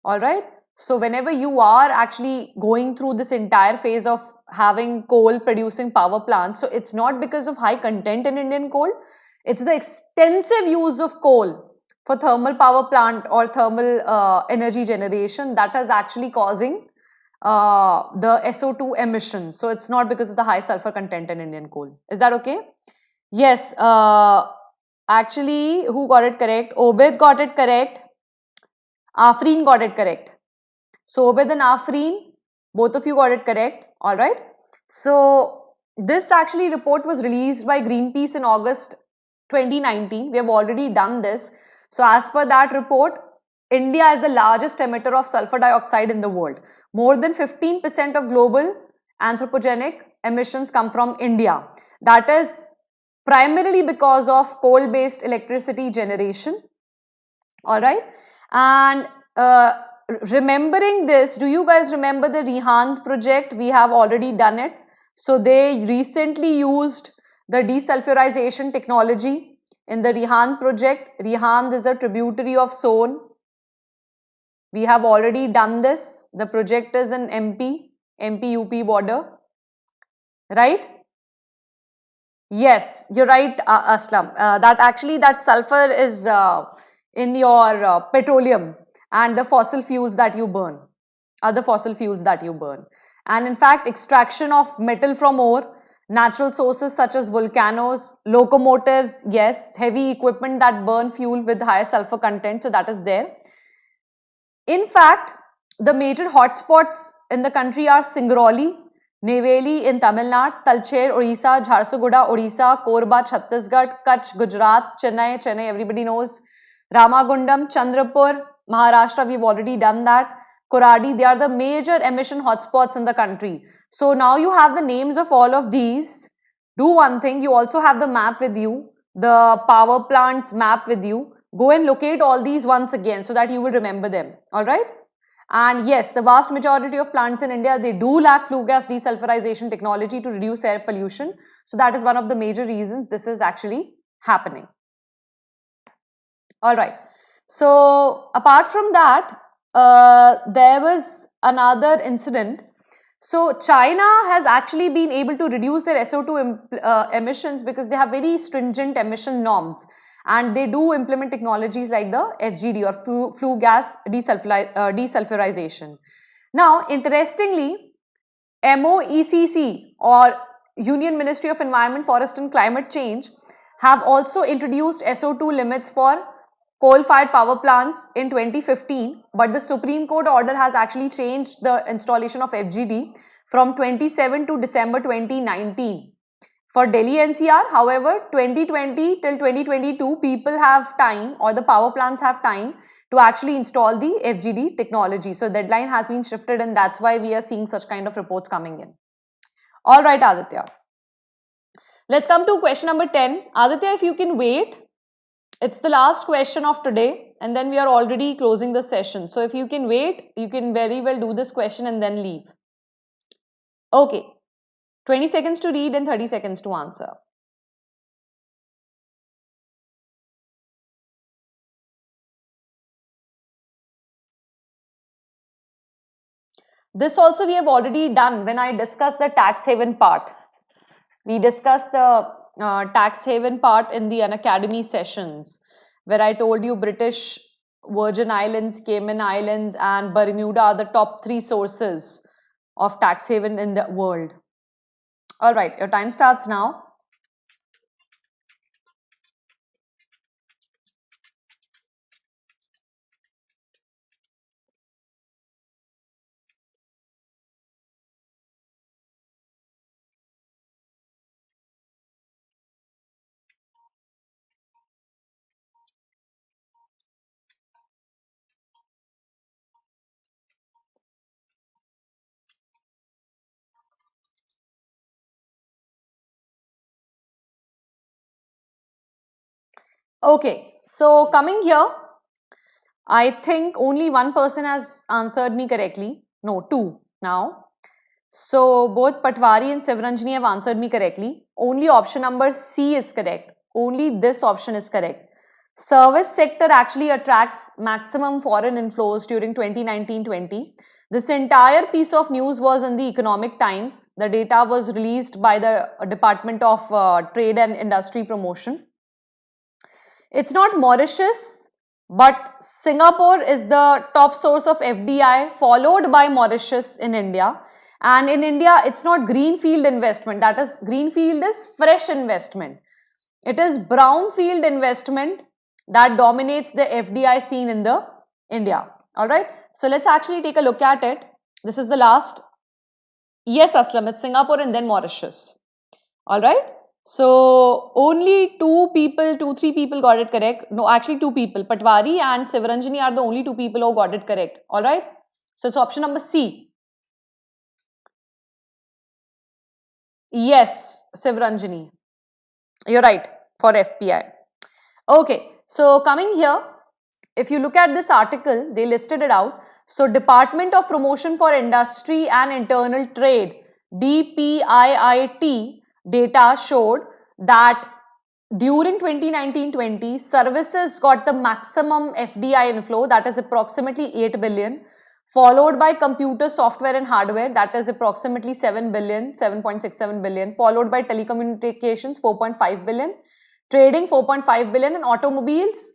All right. So whenever you are actually going through this entire phase of having coal producing power plants, so it's not because of high content in Indian coal, it's the extensive use of coal for thermal power plant or thermal energy generation that is actually causing the SO2 emissions. So it's not because of the high sulfur content in Indian coal. Is that okay? Yes. Actually, who got it correct? Obed got it correct. Afreen got it correct. So Obed and Afreen, both of you got it correct. All right. So this actually report was released by Greenpeace in August 2019. We have already done this. So as per that report, India is the largest emitter of sulfur dioxide in the world. More than 15% of global anthropogenic emissions come from India. That is primarily because of coal-based electricity generation. All right. And remembering this, do you guys remember the Rihand project? We have already done it. So they recently used the desulfurization technology in the Rihand project. Rihand is a tributary of Son. We have already done this. The project is in MP-UP border, right? Yes, you're right, Aslam. That sulfur is in your petroleum and the fossil fuels that you burn, other fossil fuels that you burn. And in fact, extraction of metal from ore, natural sources such as volcanoes, locomotives, yes, heavy equipment that burn fuel with higher sulfur content, so that is there. In fact, the major hotspots in the country are Singrauli, Neyveli in Tamil Nadu, Talcher, Orissa, Jharsuguda, Orissa, Korba, Chhattisgarh, Kutch, Gujarat, Chennai, everybody knows, Ramagundam, Chandrapur, Maharashtra, we've already done that, Koradi, they are the major emission hotspots in the country. So now you have the names of all of these. Do one thing, you also have the map with you, the power plants map with you. Go and locate all these once again so that you will remember them. All right. And yes, the vast majority of plants in India, they do lack flue gas desulfurization technology to reduce air pollution. So that is one of the major reasons this is actually happening. All right. So apart from that, there was another incident. So China has actually been able to reduce their SO2 emissions because they have very stringent emission norms. And they do implement technologies like the FGD or flue gas desulfurization. Now, interestingly, MOECC or Union Ministry of Environment, Forest and Climate Change have also introduced SO2 limits for coal-fired power plants in 2015, but the Supreme Court order has actually changed the installation of FGD from 27 to December 2019. For Delhi NCR, however, 2020 till 2022, people have time or the power plants have time to actually install the FGD technology. So deadline has been shifted and that's why we are seeing such kind of reports coming in. All right, Aditya. Let's come to question number 10. Aditya, if you can wait, it's the last question of today and then we are already closing the session. So if you can wait, you can very well do this question and then leave. Okay. 20 seconds to read and 30 seconds to answer. This also we have already done when I discussed the tax haven part. We discussed the tax haven part in the Unacademy sessions where I told you British Virgin Islands, Cayman Islands and Bermuda are the top 3 sources of tax haven in the world. All right, your time starts now. Okay, so coming here, I think only one person has answered me correctly. No, 2 now. So both Patwari and Sivranjani have answered me correctly. Only option number C is correct. Only this option is correct. Service sector actually attracts maximum foreign inflows during 2019-20. This entire piece of news was in the Economic Times. The data was released by the Department of Trade and Industry Promotion. It's not Mauritius, but Singapore is the top source of FDI, followed by Mauritius in India. And in India, it's not greenfield investment. That is, greenfield is fresh investment. It is brownfield investment that dominates the FDI scene in the India. All right. So let's actually take a look at it. This is the last Yes, Aslam, it's Singapore and then Mauritius. All right. So only three people got it correct. No, actually two people. Patwari and Sivaranjani are the only two people who got it correct. All right. So it's option number C. Yes, Sivaranjani. You're right for FPI. Okay. So coming here, if you look at this article, they listed it out. So Department of Promotion for Industry and Internal Trade, DPIIT, data showed that during 2019-20, services got the maximum FDI inflow, that is approximately 8 billion, followed by computer software and hardware, that is approximately 7 billion, 7.67 billion, followed by telecommunications, 4.5 billion, trading, 4.5 billion, and automobiles,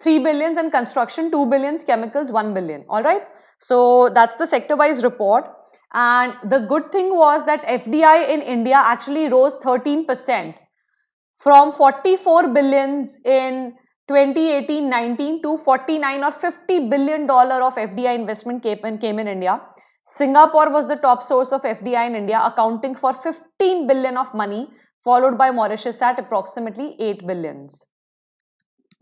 3 billions, and construction, 2 billions, chemicals, 1 billion. All right. So that's the sector wise report. And the good thing was that FDI in India actually rose 13% from 44 billions in 2018-19 to 49 or 50 billion dollar of FDI investment came in India. Singapore was the top source of FDI in India, accounting for 15 billion of money, followed by Mauritius at approximately 8 billions.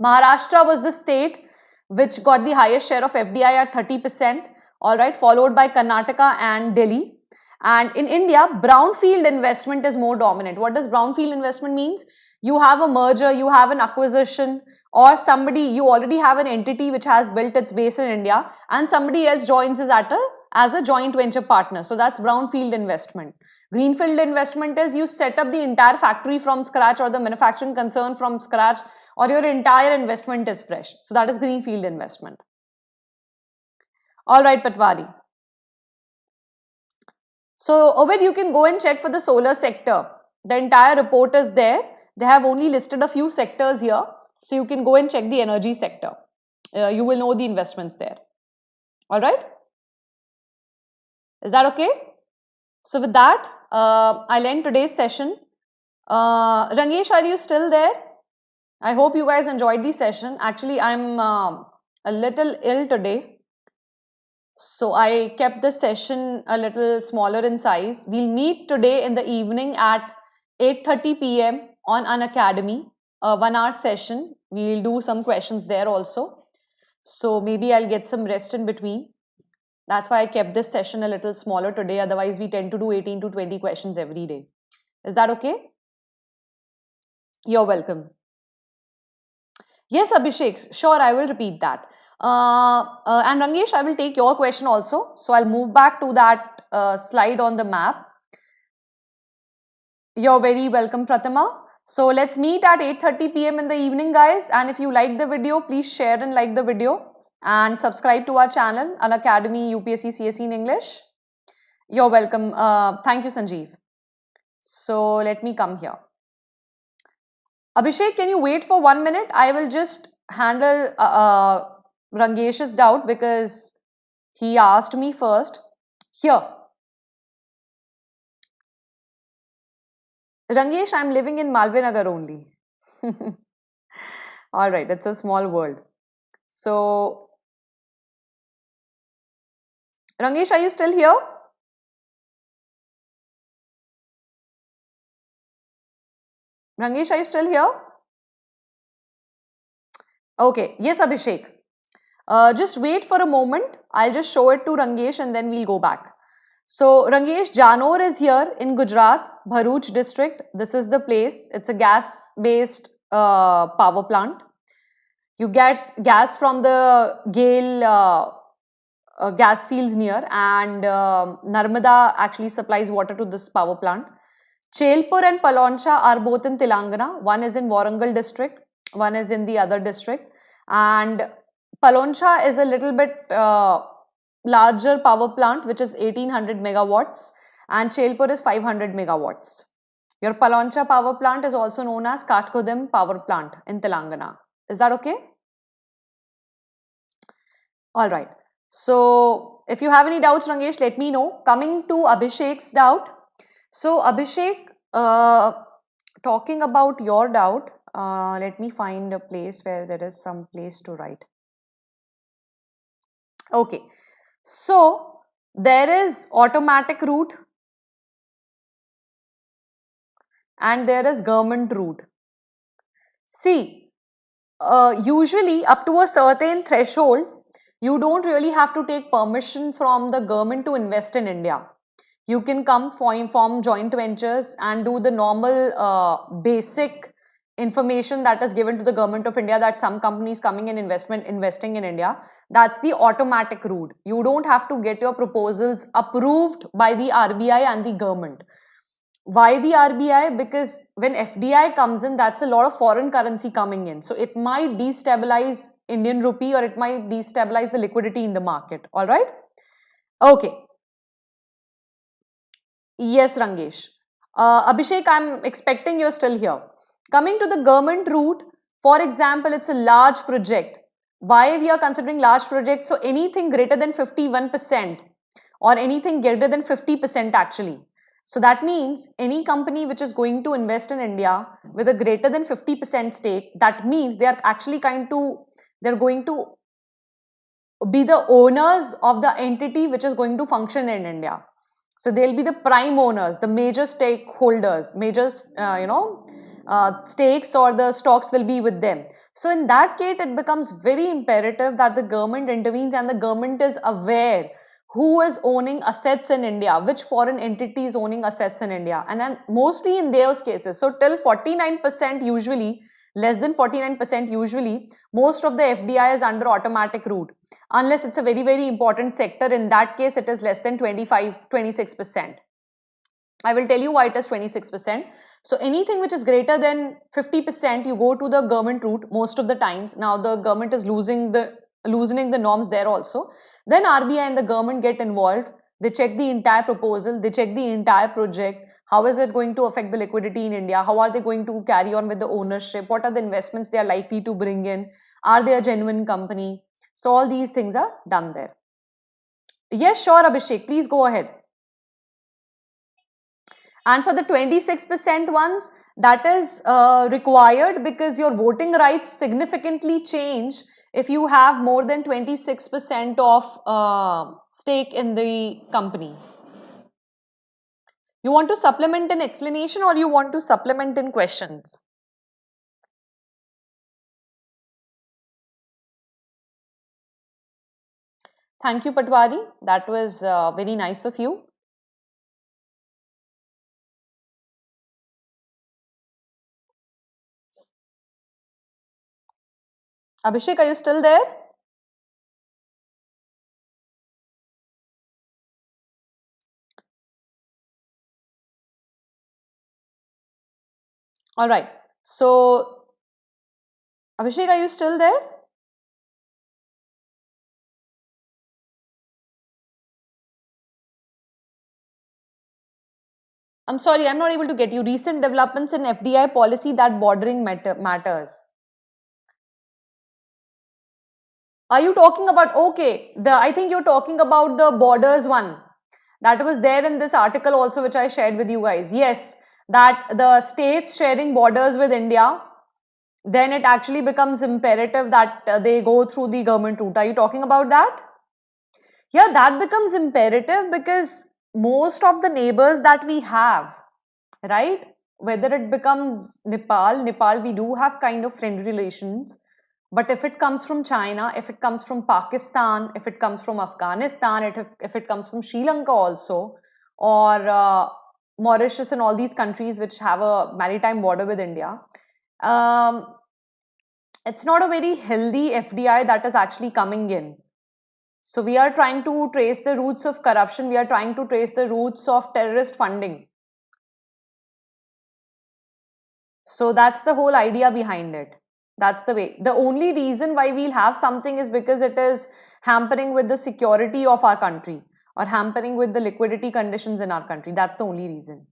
Maharashtra was the state which got the highest share of FDI at 30%, all right, followed by Karnataka and Delhi. And in India, brownfield investment is more dominant. What does brownfield investment means? You have a merger, you have an acquisition, or somebody, you already have an entity which has built its base in India and somebody else joins as a joint venture partner. So that's brownfield investment. Greenfield investment is you set up the entire factory from scratch or the manufacturing concern from scratch, or your entire investment is fresh. So that is greenfield investment. All right, Patwari. So Obed, you can go and check for the solar sector. The entire report is there. They have only listed a few sectors here. So you can go and check the energy sector. You will know the investments there. All right. Is that okay? So with that, I'll end today's session. Rangesh, are you still there? I hope you guys enjoyed the session. Actually, I'm a little ill today. So I kept the session a little smaller in size. We'll meet today in the evening at 8:30 p.m. on Unacademy, a 1 hour session. We'll do some questions there also. So maybe I'll get some rest in between. That's why I kept this session a little smaller today. Otherwise, we tend to do 18 to 20 questions every day. Is that okay? You're welcome. Yes, Abhishek, sure, I will repeat that. And Rangesh, I will take your question also. So I'll move back to that slide on the map. You're very welcome, Pratima. So let's meet at 8:30 p.m. in the evening, guys. And if you like the video, please share and like the video and subscribe to our channel, Unacademy UPSC CSE in English. You're welcome. Thank you, Sanjeev. So let me come here. Abhishek, can you wait for 1 minute? I will just handle Rangesh's doubt because he asked me first. Here. Rangesh, I'm living in Malvinagar only. All right, it's a small world. So, Rangesh, are you still here? Rangesh, are you still here? Okay, yes, Abhishek. Just wait for a moment. I'll just show it to Rangesh and then we'll go back. So, Rangesh, Janor is here in Gujarat, Bharuch district. This is the place. It's a gas-based power plant. You get gas from the GAIL gas fields near, and Narmada actually supplies water to this power plant. Chelpur and Paloncha are both in Telangana. One is in Warangal district, one is in the other district. And Paloncha is a little bit larger power plant, which is 1800 megawatts, and Chelpur is 500 megawatts. Your Paloncha power plant is also known as Katkodam power plant in Telangana. Is that okay? All right. So if you have any doubts, Rangesh, let me know. Coming to Abhishek's doubt. So Abhishek, talking about your doubt, let me find a place where there is some place to write. Okay. So there is automatic route, and there is government route. See, usually up to a certain threshold, you don't really have to take permission from the government to invest in India. You can come form joint ventures and do the normal basic information that is given to the government of India, that some companies coming in investing in India. That's the automatic route. You don't have to get your proposals approved by the RBI and the government. Why the RBI? Because when FDI comes in, that's a lot of foreign currency coming in. So it might destabilize Indian rupee, or it might destabilize the liquidity in the market. All right. Okay. Yes, Rangesh. Abhishek, I'm expecting you're still here. Coming to the government route, for example, it's a large project. Why we are considering large projects? So anything greater than 51% or anything greater than 50% actually. So that means any company which is going to invest in India with a greater than 50% stake, that means they are actually they're going to be the owners of the entity which is going to function in India. So they'll be the prime owners, the major stakeholders, major stakes or the stocks will be with them. So in that case, it becomes very imperative that the government intervenes and the government is aware who is owning assets in India, which foreign entity is owning assets in India, and then mostly in those cases. So till 49% usually, less than 49% usually, most of the FDI is under automatic route, unless it's a very, very important sector. In that case, it is less than 26%. I will tell you why it is 26%. So anything which is greater than 50%, you go to the government route most of the times. Now the government is loosening the norms there also. Then RBI and the government get involved. They check the entire proposal. They check the entire project. How is it going to affect the liquidity in India? How are they going to carry on with the ownership? What are the investments they are likely to bring in? Are they a genuine company? So all these things are done there. Yes, sure, Abhishek. Please go ahead. And for the 26% ones, that is required because your voting rights significantly change if you have more than 26% of stake in the company. You want to supplement an explanation or you want to supplement in questions? Thank you, Patwari. That was very nice of you. Abhishek, are you still there? All right. So, Abhishek, are you still there? I'm sorry, I'm not able to get you. Recent developments in FDI policy that bordering matters. Are you talking about, okay, I think you're talking about the borders one. That was there in this article also, which I shared with you guys. Yes, that the states sharing borders with India, then it actually becomes imperative that they go through the government route. Are you talking about that? Yeah, that becomes imperative because most of the neighbors that we have, right? Whether it becomes Nepal, we do have kind of friendly relations. But if it comes from China, if it comes from Pakistan, if it comes from Afghanistan, if it comes from Sri Lanka also, or Mauritius and all these countries which have a maritime border with India, um, it's not a very healthy FDI that is actually coming in. So we are trying to trace the roots of corruption. We are trying to trace the roots of terrorist funding. So that's the whole idea behind it. That's the way. The only reason why we'll have something is because it is hampering with the security of our country or hampering with the liquidity conditions in our country. That's the only reason.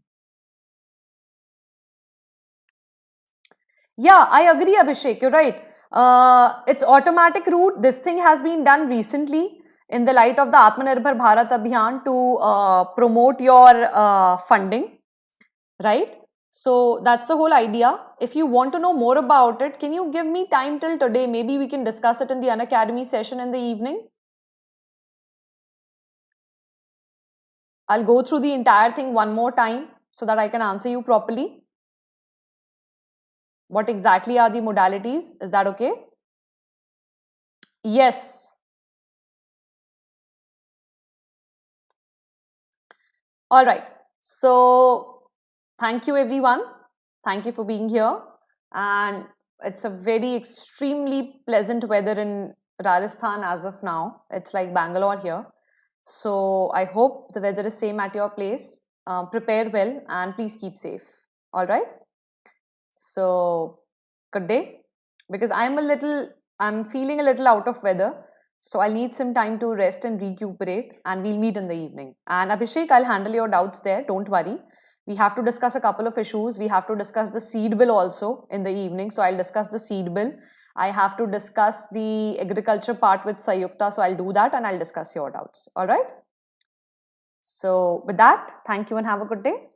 Yeah, I agree, Abhishek. You're right. It's automatic route. This thing has been done recently in the light of the Atmanirbhar Bharat Abhiyan to promote your funding, right? So that's the whole idea. If you want to know more about it, can you give me time till today? Maybe we can discuss it in the Unacademy session in the evening. I'll go through the entire thing one more time so that I can answer you properly. What exactly are the modalities? Is that okay? Yes. All right. So thank you everyone. Thank you for being here. And it's a very extremely pleasant weather in Rajasthan as of now. It's like Bangalore here. So I hope the weather is same at your place. Prepare well and please keep safe. All right. So good day. Because I'm feeling a little out of weather. So I'll need some time to rest and recuperate, and we'll meet in the evening. And Abhishek, I'll handle your doubts there. Don't worry. We have to discuss a couple of issues. We have to discuss the seed bill also in the evening. So I'll discuss the seed bill. I have to discuss the agriculture part with Sayukta. So I'll do that and I'll discuss your doubts. All right. So with that, thank you and have a good day.